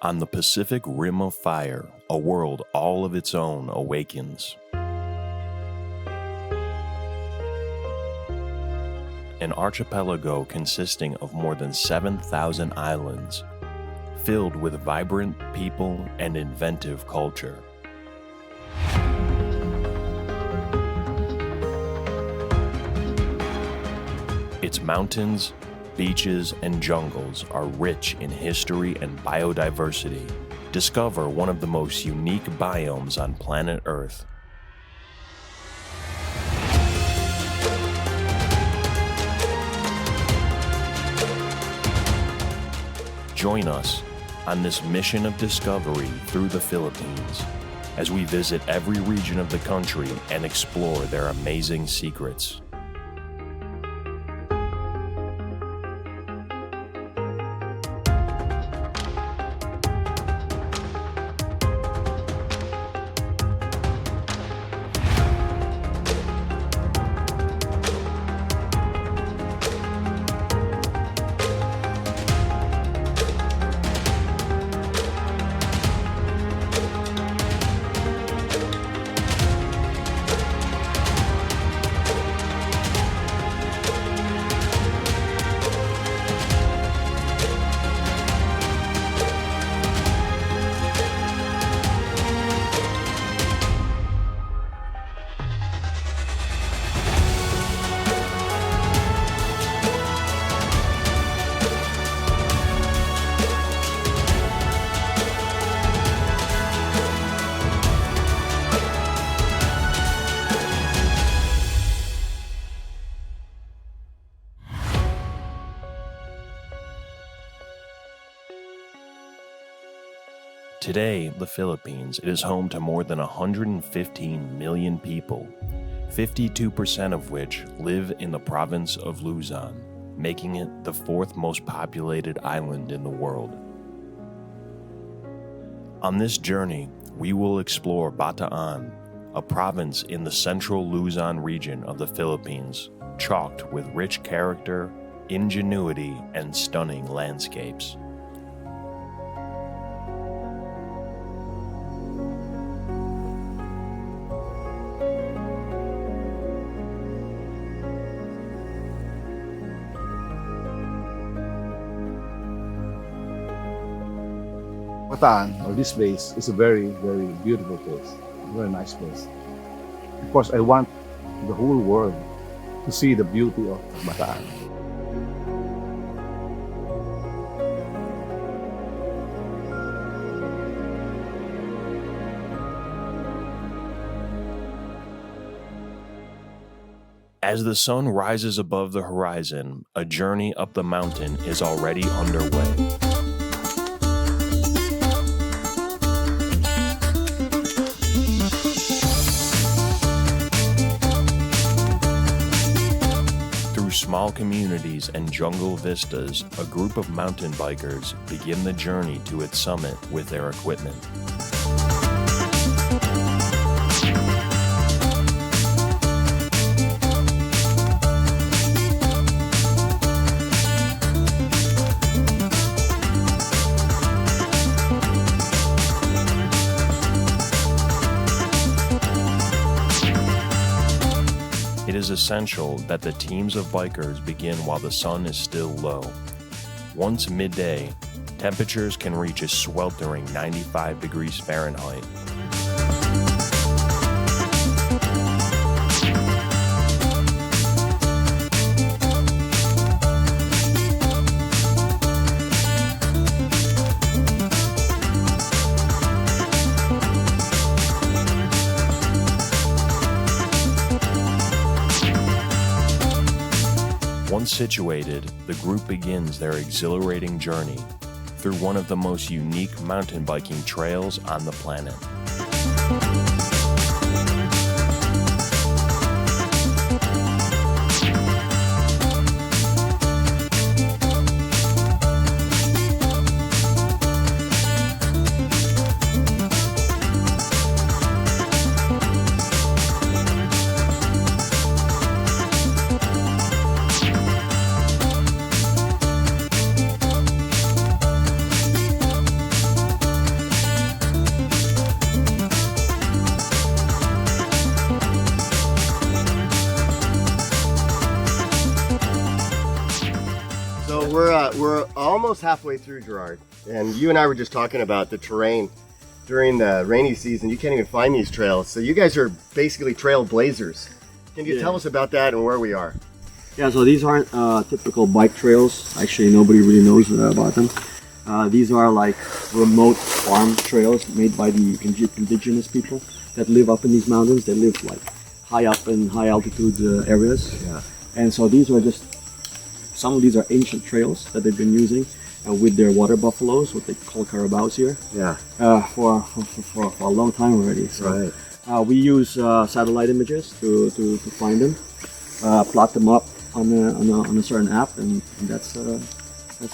On the Pacific Rim of Fire, a world all of its own awakens. An archipelago consisting of more than 7,000 islands, filled with vibrant people and inventive culture. Its mountains, beaches, and jungles are rich in history and biodiversity. Discover one of the most unique biomes on planet Earth. Join us on this mission of discovery through the Philippines as we visit every region of the country and explore their amazing secrets. Today, the Philippines is home to more than 115 million people, 52% of which live in the province of Luzon, making it the fourth most populated island in the world. On this journey, we will explore Bataan, a province in the central Luzon region of the Philippines, chalked with rich character, ingenuity, and stunning landscapes. Bataan, or this place, is a very, very beautiful place. A very nice place. Of course, I want the whole world to see the beauty of Bataan. As the sun rises above the horizon, a journey up the mountain is already underway. Small communities and jungle vistas, a group of mountain bikers begin the journey to its summit with their equipment. It is essential that the teams of bikers begin while the sun is still low. Once midday, temperatures can reach a sweltering 95 degrees Fahrenheit. Once situated, the group begins their exhilarating journey through one of the most unique mountain biking trails on the planet. We're almost halfway through, Gerard, and you and I were just talking about the terrain. During the rainy season, you can't even find these trails. So you guys are basically trailblazers. Can you tell us about that and where we are? Yeah, so these aren't typical bike trails. Actually, nobody really knows about them. These are like remote farm trails made by the indigenous people that live up in these mountains. They live like high up in high altitude areas. Yeah. And so these are just, some of these are ancient trails that they've been using with their water buffaloes, what they call carabaos here. Yeah. For a long time already. So, right. We use satellite images to find them, plot them up on a certain app, and that's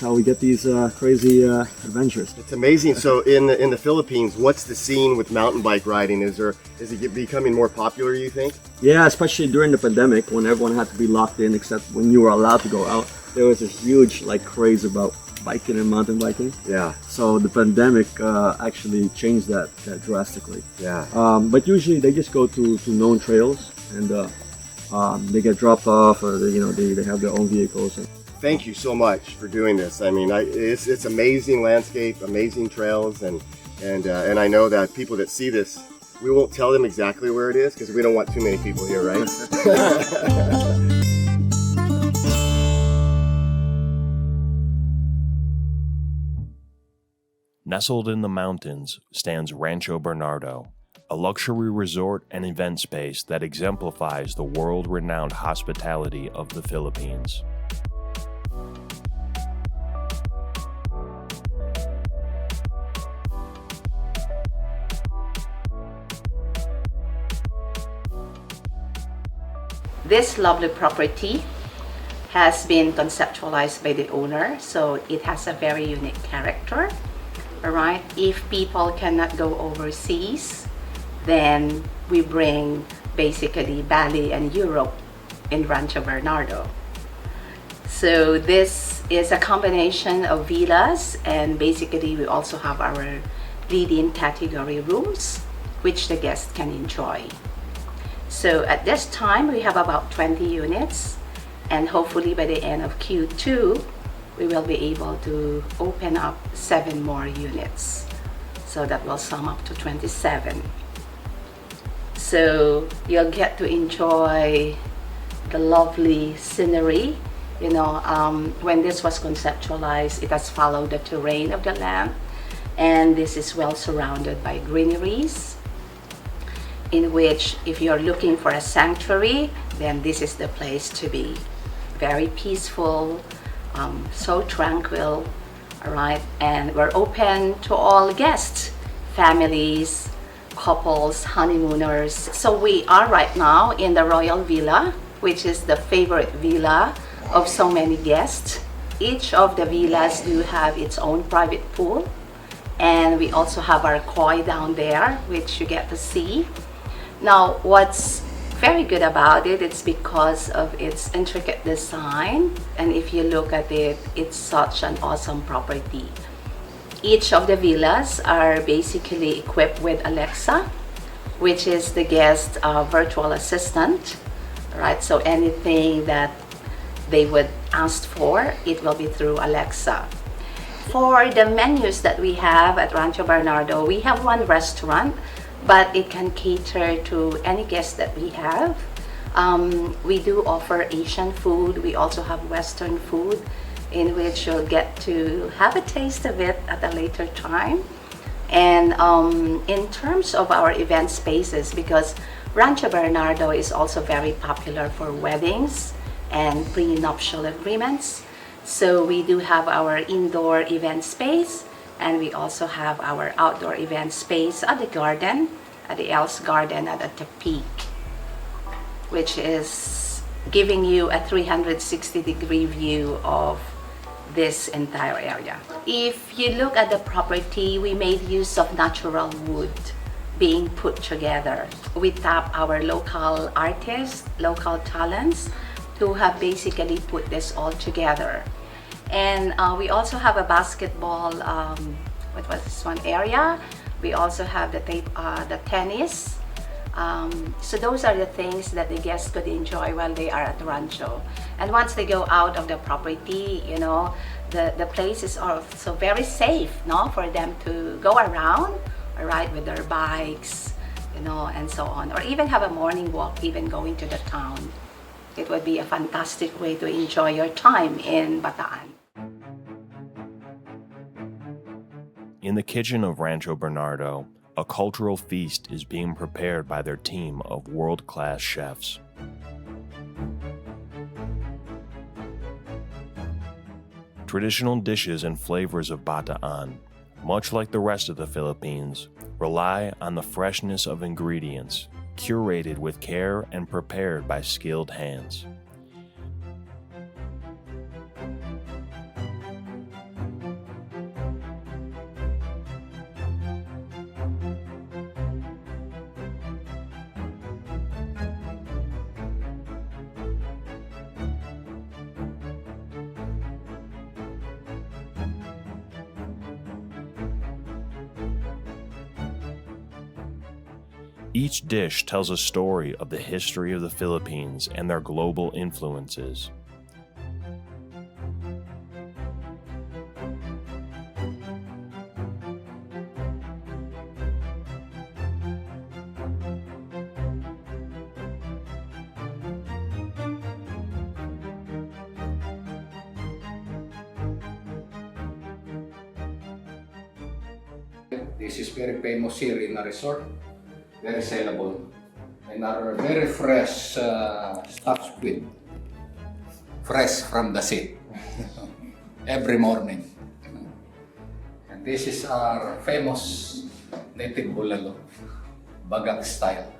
how we get these crazy adventures. It's amazing. So in the Philippines, what's the scene with mountain bike riding? Is it becoming more popular, you think? Yeah, especially during the pandemic when everyone had to be locked in except when you were allowed to go out. There was a huge craze about biking and mountain biking. Yeah. So the pandemic actually changed that drastically. Yeah. But usually they just go to known trails and they get dropped off, or they have their own vehicles. Thank you so much for doing this. I mean, it's amazing landscape, amazing trails, and I know that people that see this, we won't tell them exactly where it is because we don't want too many people here, right? Nestled in the mountains stands Rancho Bernardo, a luxury resort and event space that exemplifies the world-renowned hospitality of the Philippines. This lovely property has been conceptualized by the owner, so it has a very unique character. Alright, if people cannot go overseas, then we bring basically Bali and Europe in Rancho Bernardo. So this is a combination of villas, and basically we also have our lead-in category rooms which the guests can enjoy. So at this time we have about 20 units, and hopefully by the end of Q2 we will be able to open up 7 more units. So that will sum up to 27. So you'll get to enjoy the lovely scenery. When this was conceptualized, it has followed the terrain of the land, and this is well surrounded by greeneries, in which if you're looking for a sanctuary, then this is the place to be. Very peaceful, so tranquil, all right? And we're open to all guests, families, couples, honeymooners. So we are right now in the Royal Villa, which is the favorite villa of so many guests. Each of the villas do have its own private pool, and we also have our koi down there, which you get to see. Now, what's very good about it, it's because of its intricate design, and if you look at it, it's such an awesome property. Each of the villas are basically equipped with Alexa, which is the guest virtual assistant, right? So anything that they would ask for, it will be through Alexa. For the menus that we have at Rancho Bernardo, we have one restaurant, but it can cater to any guest that we have. We do offer Asian food. We also have Western food, in which you'll get to have a taste of it at a later time. And in terms of our event spaces, because Rancho Bernardo is also very popular for weddings and prenuptial agreements, so we do have our indoor event space, and we also have our outdoor event space at the garden, at the Else Garden at the peak, which is giving you a 360-degree view of this entire area. If you look at the property, we made use of natural wood being put together. We tap our local artists, local talents, who have basically put this all together. And we also have a basketball, what was this one area? We also have the tennis. So those are the things that the guests could enjoy while they are at Rancho. And once they go out of the property, you know, the place is also very safe, no, for them to go around, or ride with their bikes, you know, and so on, or even have a morning walk, even going to the town. It would be a fantastic way to enjoy your time in Bataan. In the kitchen of Rancho Bernardo, a cultural feast is being prepared by their team of world-class chefs. Traditional dishes and flavors of Bataan, much like the rest of the Philippines, rely on the freshness of ingredients, curated with care and prepared by skilled hands. Each dish tells a story of the history of the Philippines and their global influences. This is very famous here in the resort. Very sellable and are very fresh stuffed squid, fresh from the sea every morning. And this is our famous native bulalo, bagak style.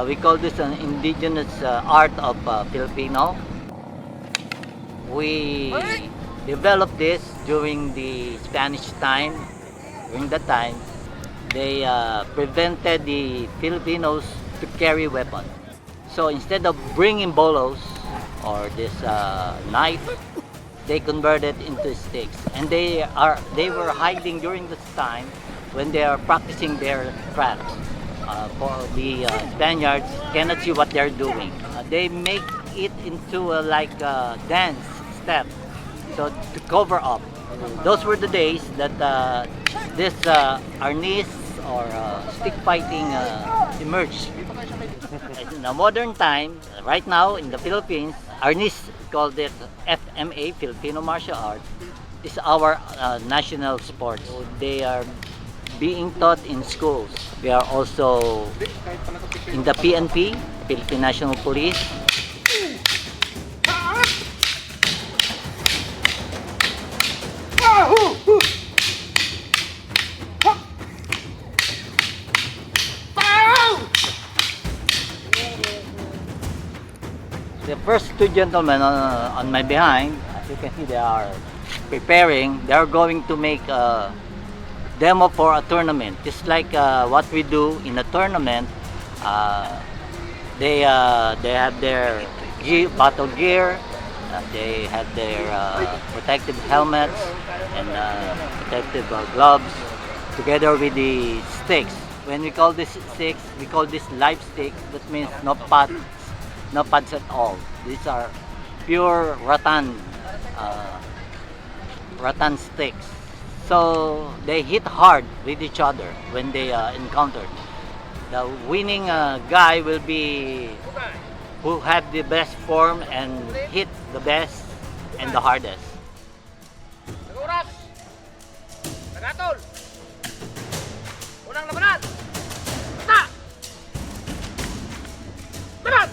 We call this an indigenous art of Filipino. We developed this during the Spanish time. During that time, they prevented the Filipinos to carry weapons. So instead of bringing bolos or this knife, they converted into sticks. And they were hiding during this time when they are practicing their crafts. For the Spaniards cannot see what they're doing. They make it into like a dance step, so to cover up. Those were the days that this arnis or stick fighting emerged. In a modern time, right now in the Philippines, arnis, called it FMA, Filipino Martial Arts, is our national sport. So they are being taught in schools. We are also in the PNP, Philippine National Police. The first two gentlemen on my behind, as you can see, they are preparing. They are going to make a demo for a tournament. Just like what we do in a tournament, they have their battle gear, they have their protective helmets and protective gloves, together with the sticks. When we call this sticks, we call this live sticks. That means no pads at all. These are pure rattan sticks. So they hit hard with each other when they encountered. The winning guy will be who have the best form and hit the best and the hardest. Unang labanan! Basta! Laban!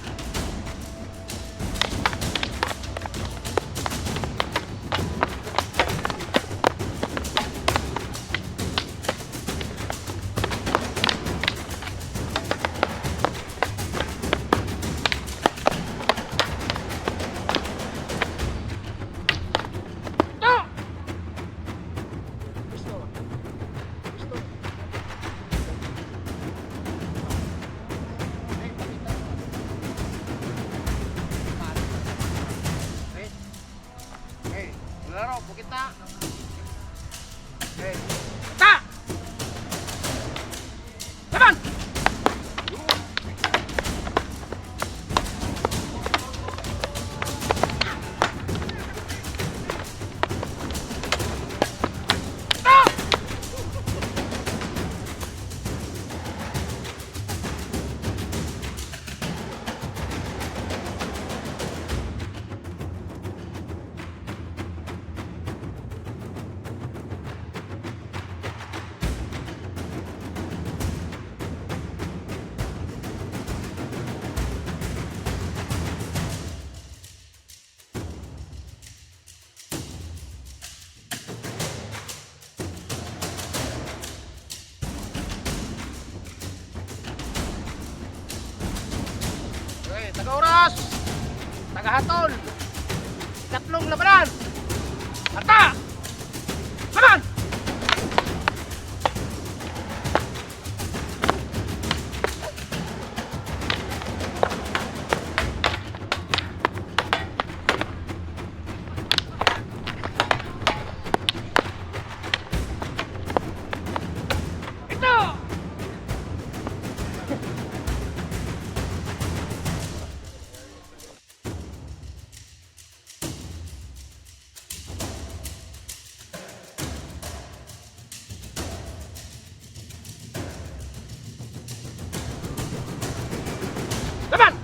Taga-oras, taga-hatol, tatlong labanan, ata, laban! Ito! Laban!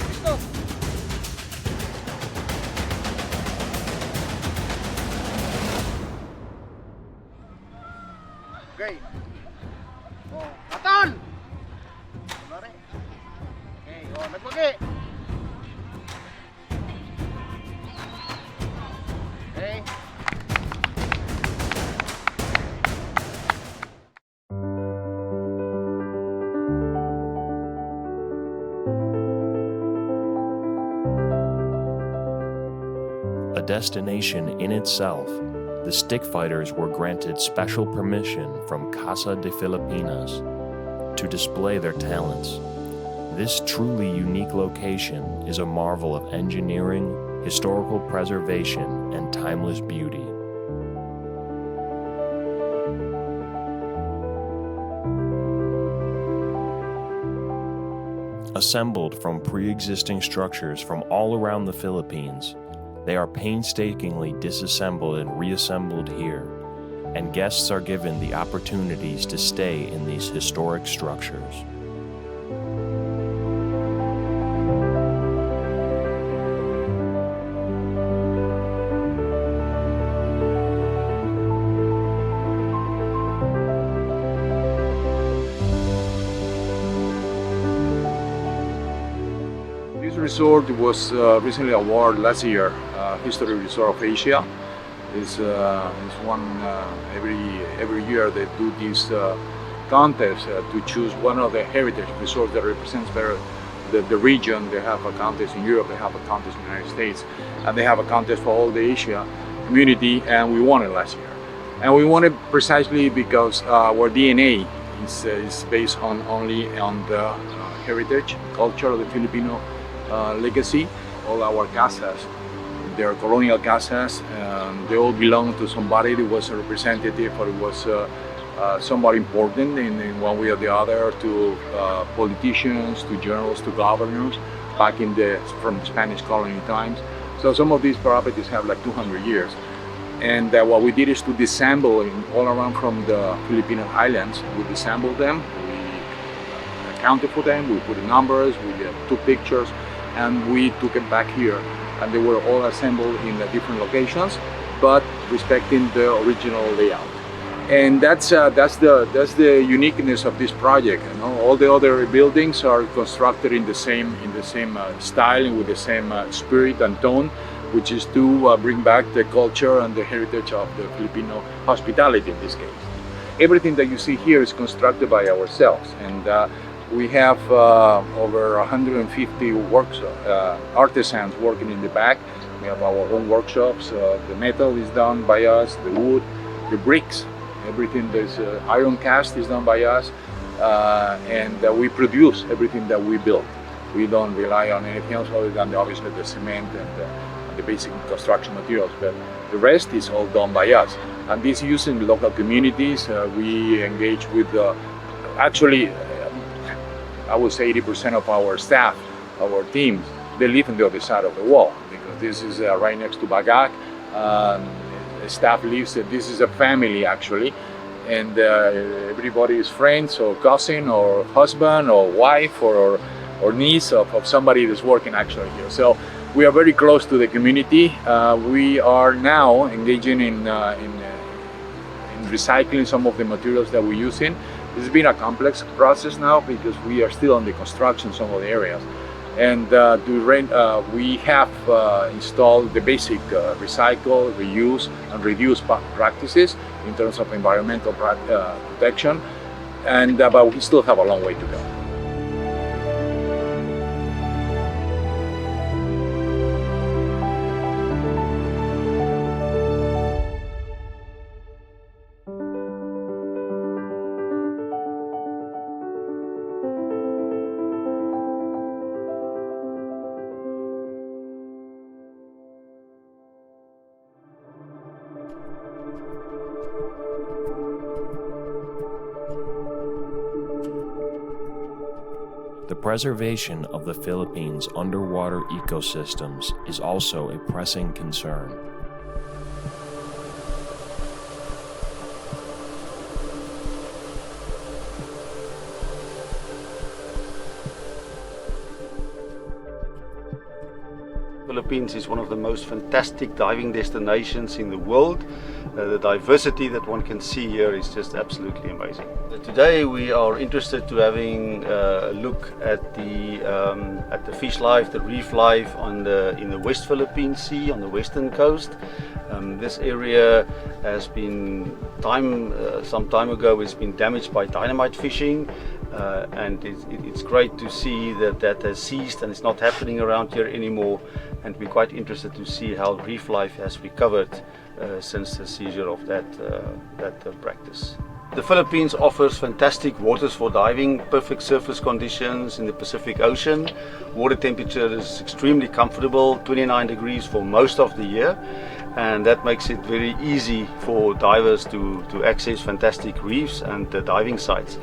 Listo! Okay. Oh, atol! Mare. Okay, oh, nagpagi. Okay. A destination in itself, the stick fighters were granted special permission from Casa de Filipinas to display their talents. This truly unique location is a marvel of engineering, historical preservation, and timeless beauty. Assembled from pre-existing structures from all around the Philippines, they are painstakingly disassembled and reassembled here, and guests are given the opportunities to stay in these historic structures. This resort was recently awarded last year History Resort of Asia. It's one every year they do this contest to choose one of the heritage resorts that represents better the region. They have a contest in Europe, they have a contest in the United States, and they have a contest for all the Asia community, and we won it last year. And we won it precisely because our DNA is based only on the heritage, culture of the Filipino legacy. All our casas, they're colonial casas, and they all belong to somebody that was a representative or it was somebody important in one way or the other, to politicians, to generals, to governors back from the Spanish colony times. So some of these properties have like 200 years. And what we did is to disassemble all around from the Filipino islands. We disassembled them, we accounted for them, we put the numbers, we took pictures, and we took it back here. And they were all assembled in different locations, but respecting the original layout. And that's the uniqueness of this project. You know, all the other buildings are constructed in the same style and with the same spirit and tone, which is to bring back the culture and the heritage of the Filipino hospitality in this case. Everything that you see here is constructed by ourselves, and we have over 150 artisans working in the back. We have our own workshops. The metal is done by us, the wood, the bricks, everything that's iron cast is done by us. and we produce everything that we build. We don't rely on anything else other than obviously the cement and the basic construction materials, but the rest is all done by us. And this using local communities. We engage with actually, I would say 80% of our staff, our teams, they live on the other side of the wall, because this is right next to Bagak. The staff lives, this is a family actually, and everybody is friends or cousin or husband or wife or niece of somebody that's working actually here. So we are very close to the community. We are now engaging in recycling some of the materials that we're using. It's been a complex process now because we are still on the construction some of the areas. And we have installed the basic recycle, reuse, and reduce practices in terms of environmental protection. But we still have a long way to go. The preservation of the Philippines' underwater ecosystems is also a pressing concern. Philippines is one of the most fantastic diving destinations in the world. The diversity that one can see here is just absolutely amazing. Today we are interested to having a look at the fish life, the reef life in the West Philippine Sea on the western coast. This area has been some time ago has been damaged by dynamite fishing. And it's great to see that has ceased and it's not happening around here anymore, and we're quite interested to see how reef life has recovered since the seizure of that practice. The Philippines offers fantastic waters for diving, perfect surface conditions in the Pacific Ocean. Water temperature is extremely comfortable, 29 degrees for most of the year, and that makes it very easy for divers to access fantastic reefs and diving sites.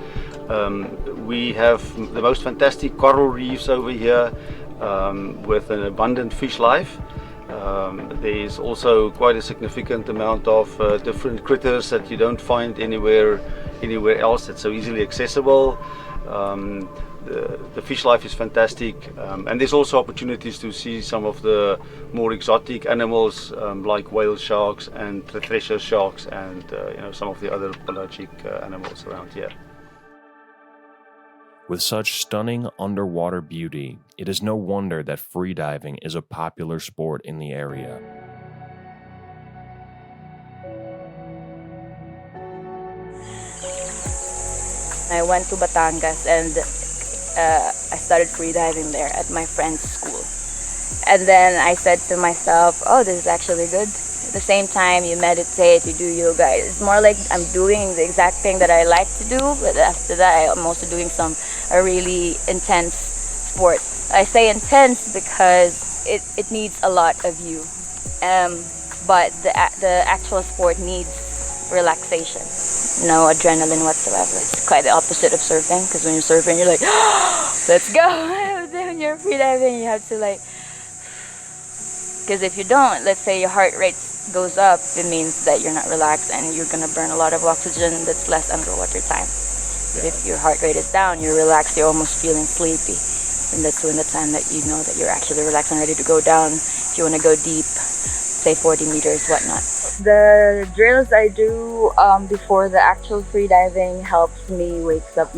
We have the most fantastic coral reefs over here with an abundant fish life. There is also quite a significant amount of different critters that you don't find anywhere else that's so easily accessible. The fish life is fantastic, and there's also opportunities to see some of the more exotic animals like whale sharks and thresher sharks and some of the other pelagic animals around here. With such stunning underwater beauty, it is no wonder that freediving is a popular sport in the area. I went to Batangas and I started freediving there at my friend's school. And then I said to myself, oh, this is actually good. At the same time, you meditate, you do yoga. It's more like I'm doing the exact thing that I like to do, but after that, I'm also doing a really intense sport. I say intense because it needs a lot of you. But the actual sport needs relaxation. No adrenaline whatsoever. It's quite the opposite of surfing, because when you're surfing, you're like, oh, let's go. When you're freediving, you have to because if you don't, let's say your heart rate goes up, it means that you're not relaxed and you're going to burn a lot of oxygen that's less underwater time. But if your heart rate is down, you're relaxed, you're almost feeling sleepy. And that's when the time that you know that you're actually relaxed and ready to go down. If you want to go deep, say 40 meters, whatnot. The drills I do before the actual freediving helps me wake up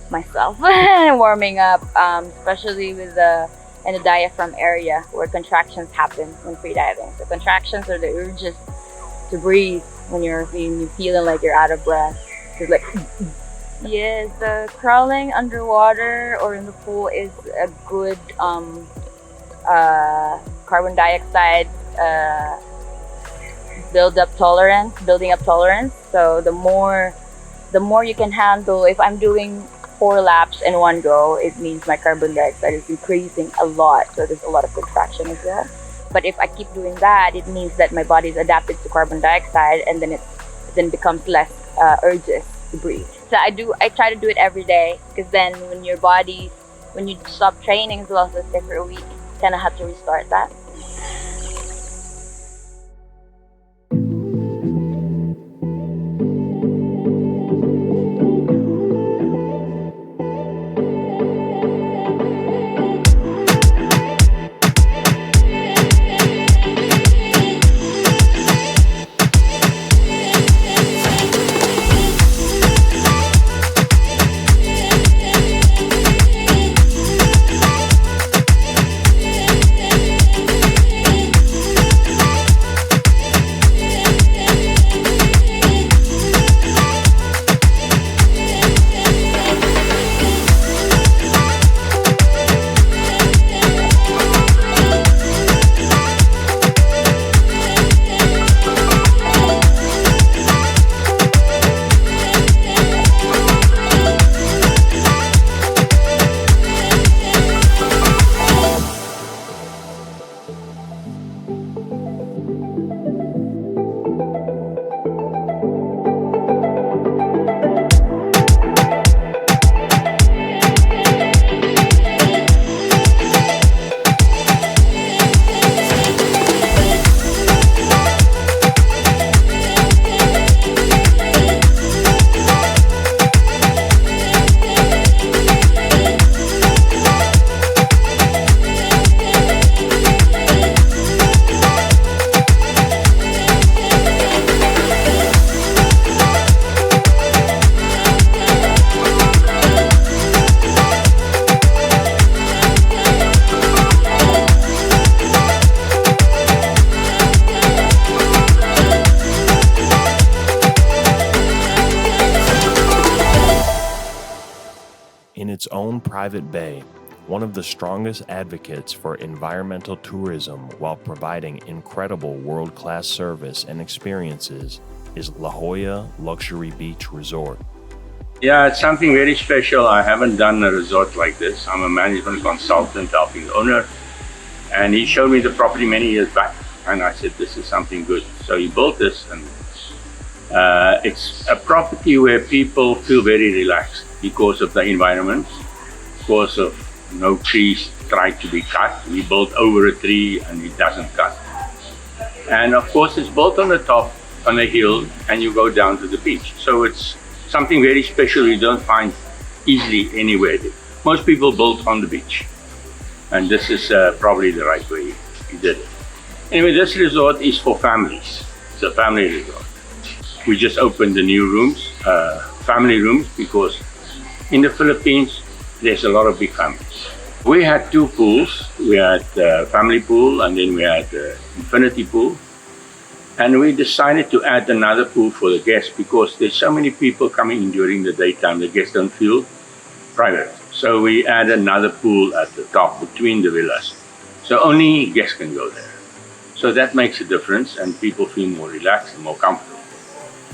myself, warming up, especially with in the diaphragm area where contractions happen when freediving. So contractions are the urges to breathe when you're feeling like you're out of breath. It's like, yes, the crawling underwater or in the pool is a good carbon dioxide building up tolerance. So the more the more you can handle. If I'm doing 4 laps in one go, it means my carbon dioxide is increasing a lot. So there's a lot of contraction as well. But if I keep doing that, it means that my body is adapted to carbon dioxide, and then it then becomes less urges to breathe. So I try to do it every day, because then when you stop training as well, so say for a week, you kind of have to restart that. In its own private bay, one of the strongest advocates for environmental tourism while providing incredible world-class service and experiences is La Jolla Luxury Beach Resort. Yeah, it's something very special. I haven't done a resort like this. I'm a management consultant helping the owner, and he showed me the property many years back, and I said, this is something good. So he built this, and it's a property where people feel very relaxed because of the environment, because of no trees try to be cut. We built over a tree and it doesn't cut. And of course it's built on the top, on a hill, and you go down to the beach. So it's something very special you don't find easily anywhere. Most people build on the beach. And this is probably the right way he did it. Anyway, this resort is for families. It's a family resort. We just opened the new rooms, family rooms, because in the Philippines, there's a lot of big families. We had 2 pools. We had a family pool, and then we had an infinity pool. And we decided to add another pool for the guests because there's so many people coming in during the daytime, the guests don't feel private. So we add another pool at the top between the villas. So only guests can go there. So that makes a difference, and people feel more relaxed and more comfortable.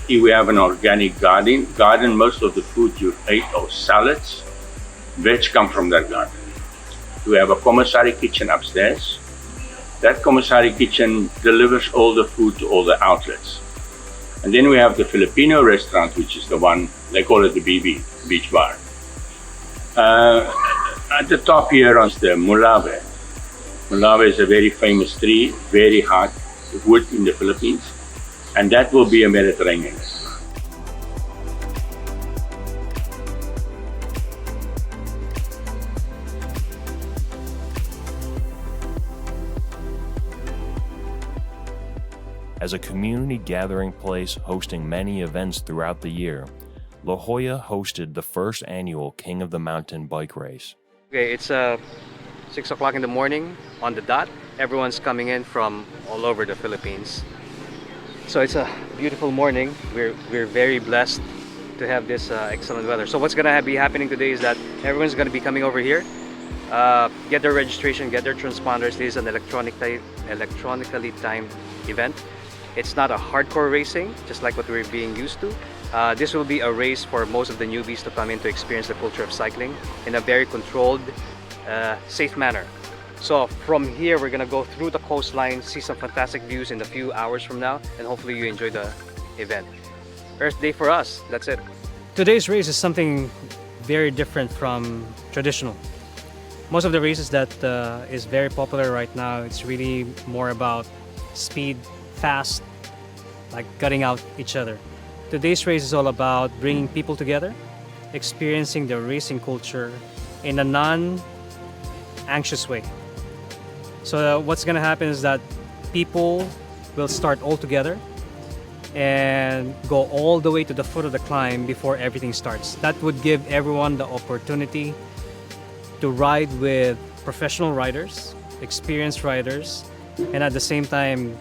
Here we have an organic garden. Most of the food you ate are salads. Veg come from that garden. We have a commissary kitchen upstairs. That commissary kitchen delivers all the food to all the outlets. And then we have the Filipino restaurant, which is the one, they call it the BB, Beach Bar. At the top here is the mulave. Mulave is a very famous tree, very hard wood in the Philippines. And that will be a Mediterranean restaurant. As a community gathering place hosting many events throughout the year, La Jolla hosted the first annual King of the Mountain bike race. Okay, it's 6 o'clock in the morning on the dot. Everyone's coming in from all over the Philippines. So it's a beautiful morning. We're very blessed to have this excellent weather. So what's gonna be happening today is that everyone's gonna be coming over here, get their registration, get their transponders. This is an electronically timed event. It's not a hardcore racing, just like what we're being used to. This will be a race for most of the newbies to come in to experience the culture of cycling in a very controlled, safe manner. So from here, we're gonna go through the coastline, see some fantastic views in a few hours from now, and hopefully you enjoy the event. Earth Day for us, that's it. Today's race is something very different from traditional. Most of the races that is very popular right now, it's really more about speed, fast, like gutting out each other. Today's race is all about bringing people together, experiencing the racing culture in a non-anxious way. So what's gonna happen is that people will start all together and go all the way to the foot of the climb before everything starts. That would give everyone the opportunity to ride with professional riders, experienced riders, and at the same time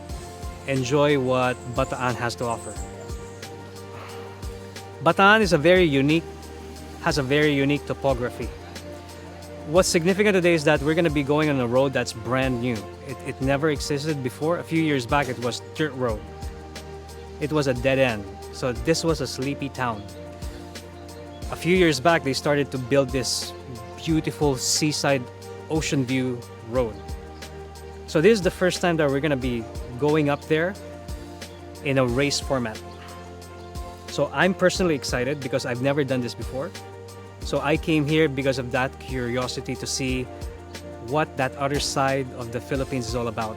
enjoy what Bataan has to offer. Bataan has a very unique topography. What's significant today is that we're going to be going on a road that's brand new. It never existed before. A few years back, it was dirt road. It was a dead end. So this was a sleepy town. A few years back, they started to build this beautiful seaside ocean view road. So this is the first time that we're going to be going up there in a race format. So I'm personally excited because I've never done this before. So I came here because of that curiosity to see what that other side of the Philippines is all about.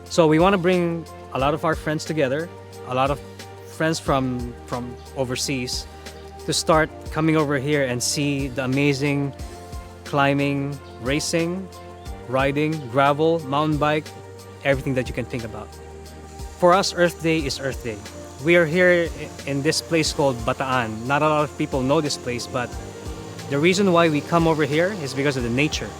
So we want to bring a lot of our friends together, a lot of friends from overseas, to start coming over here and see the amazing climbing, racing, riding, gravel, mountain bike, everything that you can think about. For us, Earth Day is Earth Day. We are here in this place called Bataan. Not a lot of people know this place, but the reason why we come over here is because of the nature.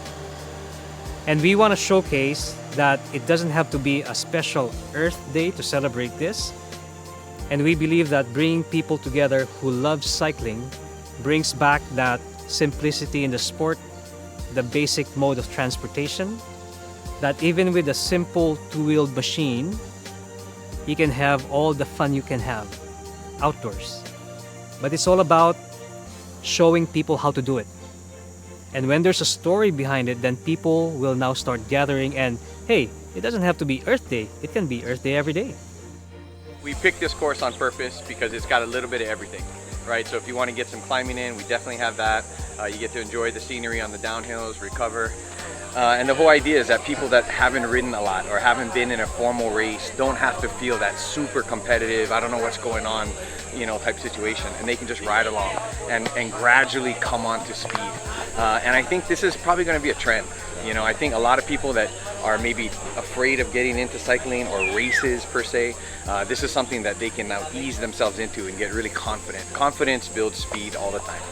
And we want to showcase that it doesn't have to be a special Earth Day to celebrate this. And we believe that bringing people together who love cycling brings back that simplicity in the sport, the basic mode of transportation, that even with a simple two-wheeled machine, you can have all the fun you can have outdoors. But it's all about showing people how to do it. And when there's a story behind it, then people will now start gathering and, hey, it doesn't have to be Earth Day. It can be Earth Day every day. We picked this course on purpose because it's got a little bit of everything, right? So if you want to get some climbing in, we definitely have that. You get to enjoy the scenery on the downhills, recover. And the whole idea is that people that haven't ridden a lot or haven't been in a formal race don't have to feel that super competitive, I don't know what's going on, type situation, and they can just ride along and gradually come onto speed. And I think this is probably going to be a trend. I think a lot of people that are maybe afraid of getting into cycling or races per se, this is something that they can now ease themselves into and get really confident. Confidence builds speed all the time.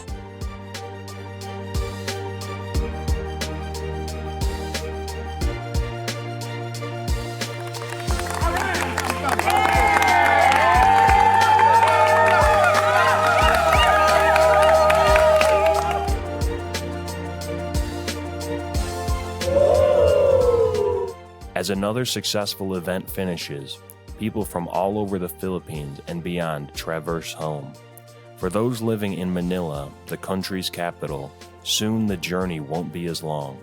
As another successful event finishes, people from all over the Philippines and beyond traverse home. For those living in Manila, the country's capital, soon the journey won't be as long.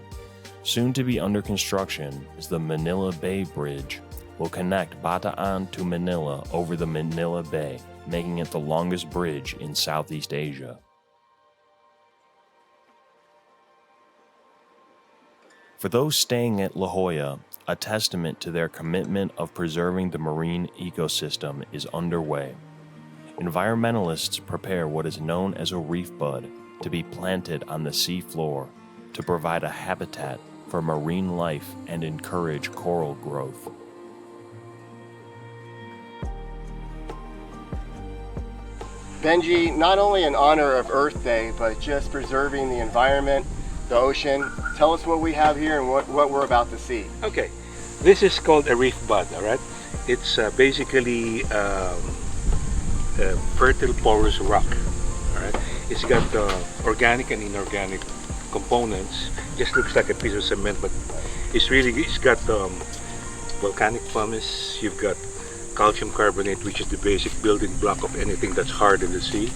Soon to be under construction is the Manila Bay Bridge, will connect Bataan to Manila over the Manila Bay, making it the longest bridge in Southeast Asia. For those staying at La Jolla, a testament to their commitment of preserving the marine ecosystem is underway. Environmentalists prepare what is known as a reef bud to be planted on the sea floor to provide a habitat for marine life and encourage coral growth. Benji, not only in honor of Earth Day, but just preserving the environment, the ocean. Tell us what we have here and what we're about to see. Okay, this is called a reef bud, all right? It's basically fertile porous rock, all right? It's got organic and inorganic components. Just looks like a piece of cement, but it's got volcanic pumice, you've got calcium carbonate, which is the basic building block of anything that's hard in the sea,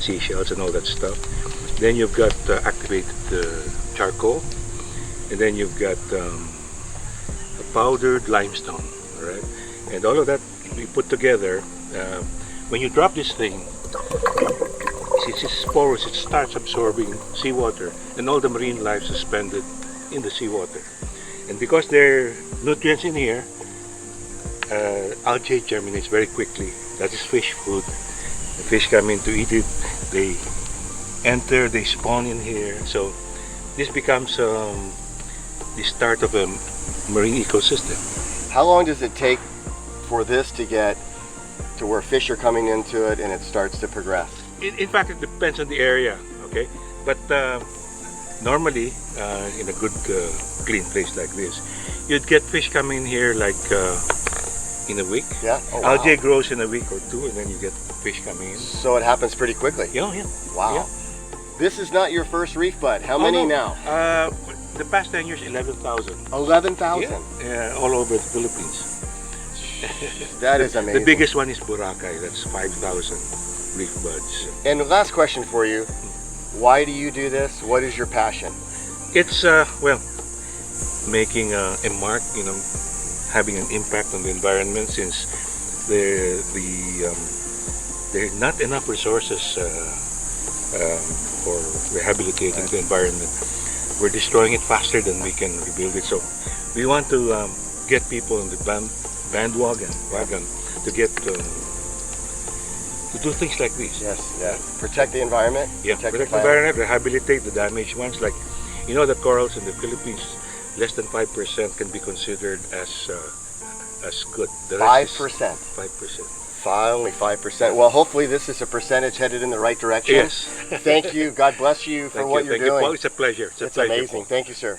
seashells and all that stuff. Then you've got activated charcoal, and then you've got a powdered limestone, all right? And all of that we put together. When you drop this thing, it's porous, it starts absorbing seawater and all the marine life suspended in the seawater. And because there are nutrients in here, algae germinates very quickly. That is fish food. The fish come in to eat it. They enter, they spawn in here. So this becomes the start of a marine ecosystem. How long does it take for this to get to where fish are coming into it and it starts to progress? In fact, it depends on the area, okay? But normally, in a good clean place like this, you'd get fish coming in here like in a week. Yeah. Oh, wow. Algae grows in a week or two, and then you get fish coming in. So it happens pretty quickly. Yeah, yeah. Wow. Yeah. This is not your first reef bud. How many now? The past 10 years, 11,000. 11,000. Yeah, all over the Philippines. That is amazing. The biggest one is Boracay. That's 5,000 reef buds. And last question for you. Why do you do this? What is your passion? It's, well, making a mark, you know, having an impact on the environment, since there are not enough resources for rehabilitating the environment. We're destroying it faster than we can rebuild it. So we want to get people on the bandwagon to get to do things like this. Yes, yeah. Protect the environment. Yeah, protect the environment, rehabilitate the damaged ones. Like, you know, the corals in the Philippines, less than 5% can be considered as good. 5%. 5%. Only 5%. Well, hopefully this is a percentage headed in the right direction. Yes. Thank you. God bless you for what you're doing. Paul. It's a pleasure. It's a pleasure, amazing. Paul. Thank you, sir.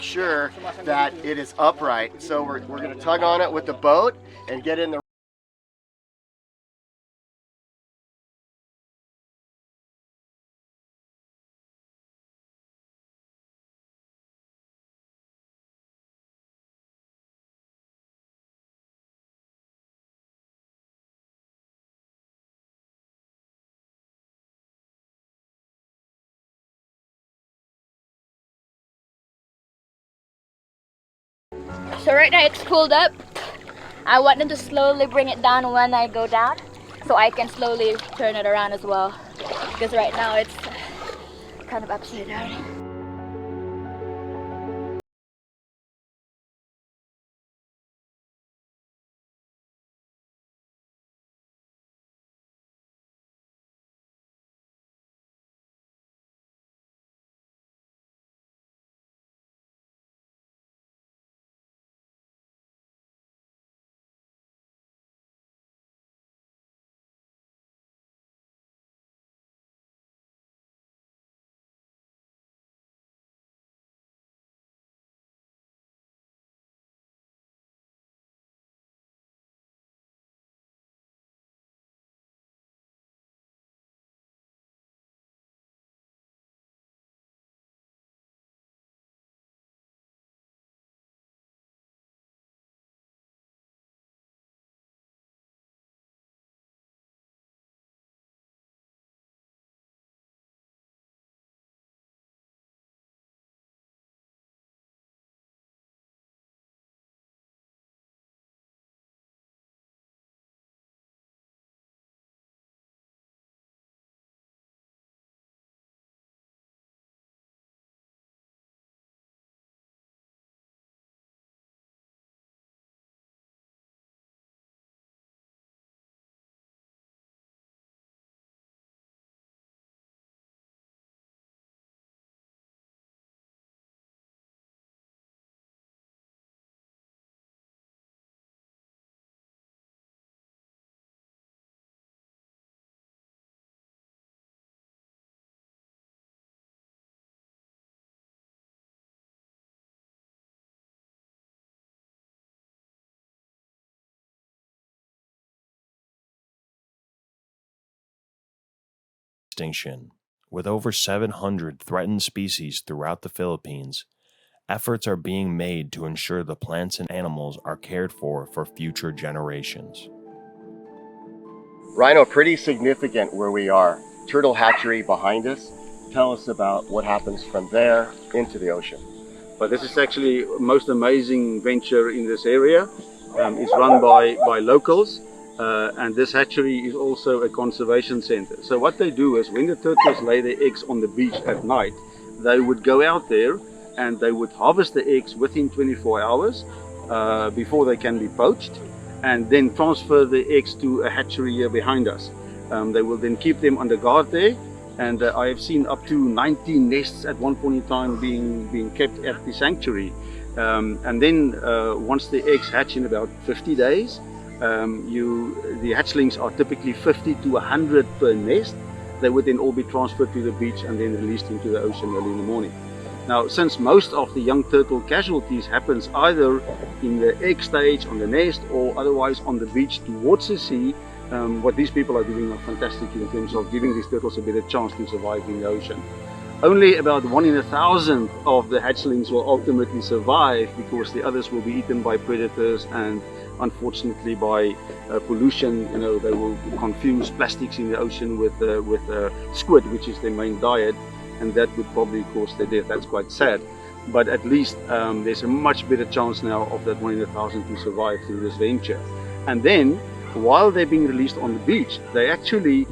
Sure that it is upright. So we're going to tug on it with the boat and get in the So right now it's pulled up. I want them to slowly bring it down when I go down, so I can slowly turn it around as well. Because right now it's kind of upside down. extinction. With over 700 threatened species throughout the Philippines, efforts are being made to ensure the plants and animals are cared for future generations. Rhino, pretty significant where we are. Turtle hatchery behind us. Tell us about what happens from there into the ocean. But this is actually the most amazing venture in this area. It's run by locals, and this hatchery is also a conservation center. So what they do is when the turtles lay their eggs on the beach at night, they would go out there and they would harvest the eggs within 24 hours before they can be poached, and then transfer the eggs to a hatchery here behind us. They will then keep them under guard there, and I have seen up to 19 nests at one point in time being kept at the sanctuary. And then once the eggs hatch in about 50 days, the hatchlings are typically 50 to 100 per nest. They would then all be transferred to the beach and then released into the ocean early in the morning. Now, since most of the young turtle casualties happens either in the egg stage on the nest or otherwise on the beach towards the sea, what these people are doing are fantastic in terms of giving these turtles a better chance to survive in the ocean. Only about 1 in 1,000 of the hatchlings will ultimately survive because the others will be eaten by predators and unfortunately by pollution. You know, they will confuse plastics in the ocean with squid, which is their main diet, and that would probably cause their death. That's quite sad. But at least there's a much better chance now of that 1 in 1,000 to survive through this venture. And then, while they're being released on the beach, they actually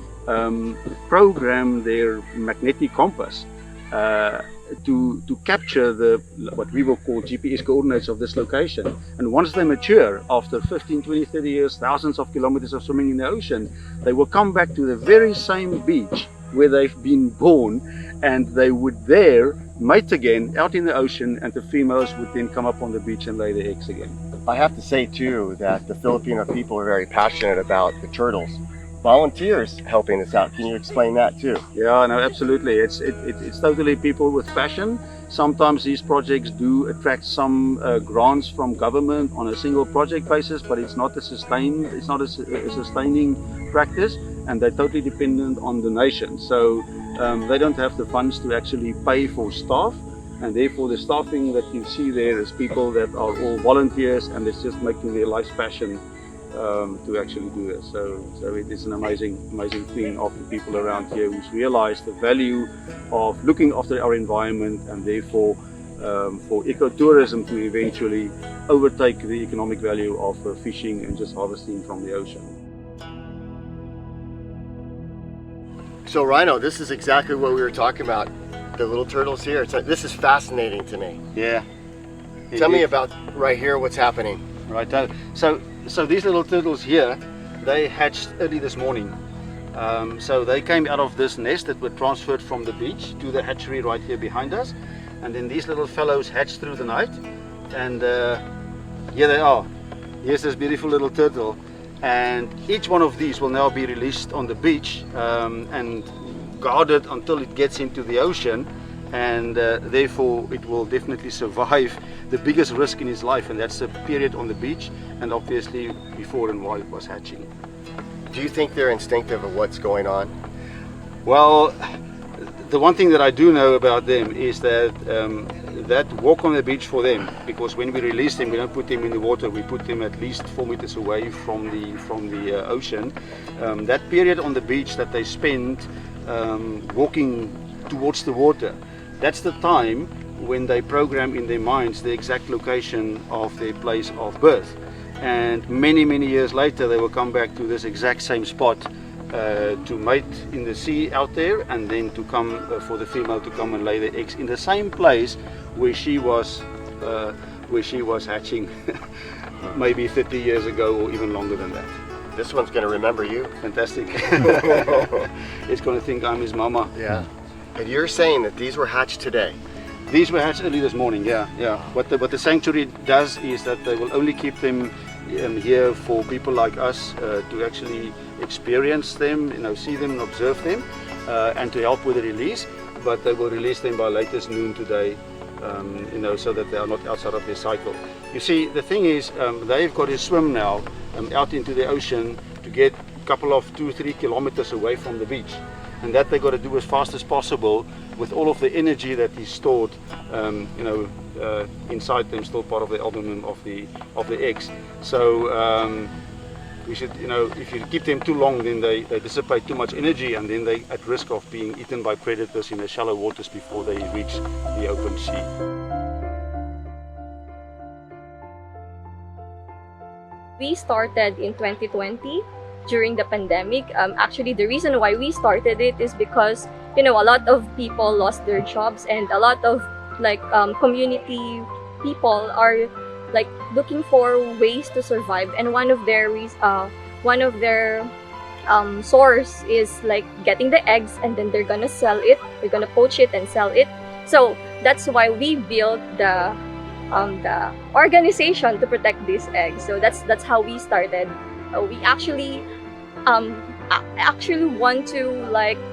program their magnetic compass to capture what we will call GPS coordinates of this location. And once they mature, after 15, 20, 30 years, thousands of kilometers of swimming in the ocean, they will come back to the very same beach where they've been born, and they would there mate again out in the ocean, and the females would then come up on the beach and lay their eggs again. I have to say too that the Filipino people are very passionate about the turtles. Volunteers helping us out. Can you explain that too? Yeah, no, absolutely. It's totally people with passion. Sometimes these projects do attract some grants from government on a single project basis, but it's not a sustaining practice, and they're totally dependent on donations. So they don't have the funds to actually pay for staff, and therefore the staffing that you see there is people that are all volunteers, and it's just making their life's passion to actually do this. So it is an amazing thing of the people around here who's realized the value of looking after our environment, and therefore for ecotourism to eventually overtake the economic value of fishing and just harvesting from the ocean. So Rhino, this is exactly what we were talking about. The little turtles here. This is fascinating to me. Yeah. Tell me about right here, what's happening. Right. So these little turtles here, they hatched early this morning. So they came out of this nest that were transferred from the beach to the hatchery right here behind us. And then these little fellows hatched through the night. And here they are. Here's this beautiful little turtle. And each one of these will now be released on the beach and guarded until it gets into the ocean, and therefore it will definitely survive the biggest risk in its life, and that's the period on the beach and obviously before and while it was hatching. Do you think they're instinctive of what's going on? Well, the one thing that I do know about them is that that walk on the beach for them, because when we release them, we don't put them in the water, we put them at least 4 meters away from the ocean. That period on the beach that they spend walking towards the water, that's the time when they program in their minds the exact location of their place of birth. And many years later, they will come back to this exact same spot to mate in the sea out there, and then to come for the female to come and lay the eggs in the same place where she was hatching maybe 30 years ago or even longer than that. This one's going to remember you. Fantastic. It's going to think I'm his mama. Yeah. And you're saying that these were hatched today? These were hatched early this morning, yeah. What the sanctuary does is that they will only keep them here for people like us to actually experience them, see them and observe them, and to help with the release. But they will release them by latest noon today, so that they are not outside of their cycle. You see, the thing is, they've got to swim now out into the ocean to get a couple of 2-3 kilometers away from the beach. and that they got to do as fast as possible with all of the energy that is stored, inside them, still part of the albumin of the eggs. So we should, if you keep them too long, then they dissipate too much energy, and then they at risk of being eaten by predators in the shallow waters before they reach the open sea. We started in 2020 during the pandemic. Actually, the reason why we started it is because, a lot of people lost their jobs, and a lot of community people are looking for ways to survive, and one of their source is getting the eggs, and then they're gonna sell it. They're gonna poach it and sell it. So that's why we built the organization to protect these eggs. So that's how we started. We actually want to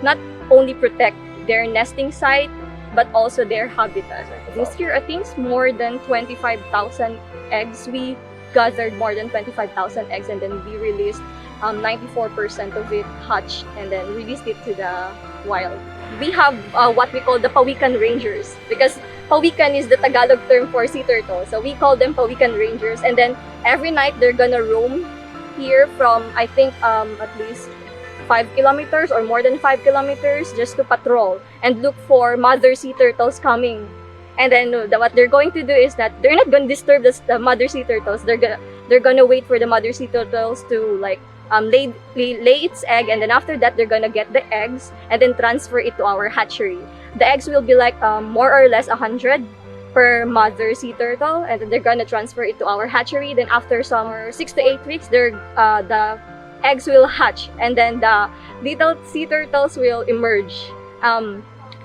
not only protect their nesting site, but also their habitat. This year, I think more than 25,000 eggs. We gathered more than 25,000 eggs, and then we released 94% of it hatched, and then released it to the wild. We have what we call the Pawikan Rangers, because Pawikan is the Tagalog term for sea turtle. So we call them Pawikan Rangers, and then every night they're gonna roam here from, I think, at least 5 kilometers or more than 5 kilometers just to patrol and look for mother sea turtles coming. And then what they're going to do is that they're not going to disturb the mother sea turtles. They're gonna wait for the mother sea turtles to lay its egg, and then after that they're gonna get the eggs and then transfer it to our hatchery. The eggs will be more or less 100 per mother sea turtle, and then they're gonna transfer it to our hatchery. Then after some 6 to 8 weeks, the eggs will hatch, and then the little sea turtles will emerge.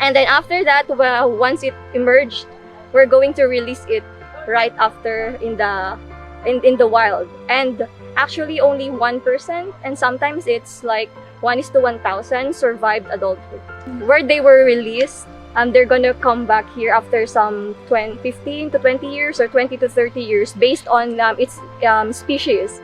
And then after that, once it emerged, we're going to release it right after in the wild. And actually only 1%, and sometimes it's 1:1,000 survived adulthood. Where they were released, they're gonna come back here after some 15 to 20 years or 20 to 30 years based on its species.